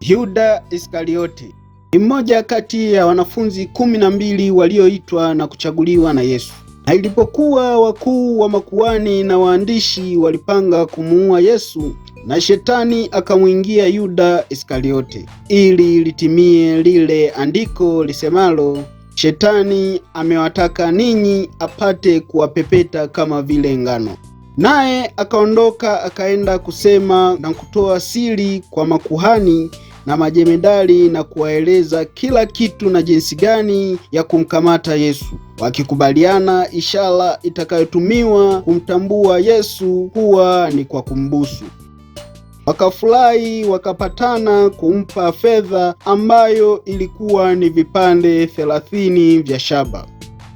Yuda Iskariote ni mmoja kati ya wanafunzi 12 walioitwa na kuchaguliwa na Yesu. Na ilipokuwa wakuu wa makuhani na waandishi walipanga kumuua Yesu, na shetani akamwingia Yuda Iskariote, ili litimie lile andiko lisemalo, shetani amewataka ninyi apate kuwapepeta kama vile ngano. Naye akaondoka akaenda kusema na kutoa siri kwa makuhani na majemedari na kuwaeleza kila kitu na jinsi gani ya kumkamata Yesu, wakikubaliana ishara itakayotumiwa kumtambua Yesu kuwa ni kwa kumbusu. Wakafurahi, wakapatana kumpa fedha ambayo ilikuwa ni vipande 30 vya shaba.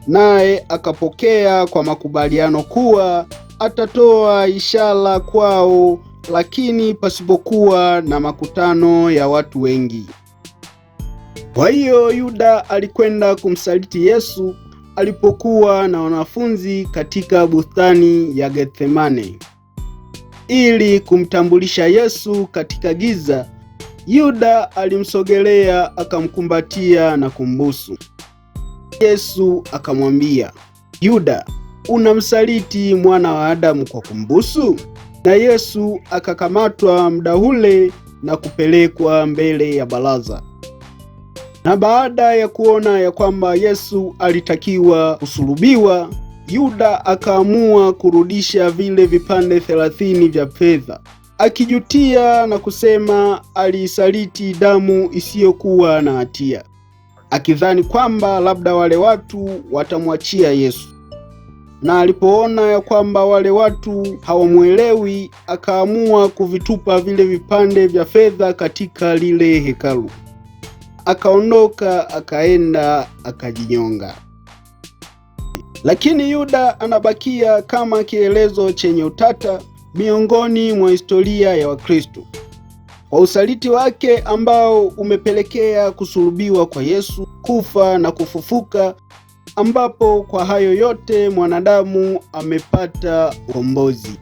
Naye akapokea kwa makubaliano kuwa atatoa ishara kwao, lakini pasipokuwa na makutano ya watu wengi. Kwa hiyo Yuda alikwenda kumsaliti Yesu alipokuwa na wanafunzi katika bustani ya Gethsemane. Ili kumtambulisha Yesu katika giza, Yuda alimsogelea akamkumbatia na kumbusu. Yesu akamwambia, Yuda, unamsaliti mwana wa Adamu kwa kumbusu? Na Yesu akakamatwa muda ule na kupelekwa mbele ya baraza. Na baada ya kuona ya kwamba Yesu alitakiwa kusulubiwa, Yuda akaamua kurudisha vile vipande 30 vya fedha, akijutia na kusema alisaliti damu isiyokuwa na hatia, akidhani kwamba labda wale watu watamwachia Yesu. Na alipoona ya kwamba wale watu hawamuelewi, akaamua kuvitupa vile vipande vya fedha katika lile hekalu. Akaondoka akaenda akajinyonga. Lakini Yuda anabakia kama kielezo chenye utata miongoni mwa historia ya Wakristo, kwa usaliti wake ambao umepelekea kusulubiwa kwa Yesu, kufa na kufufuka, ambapo kwa hayo yote mwanadamu amepata ukombozi.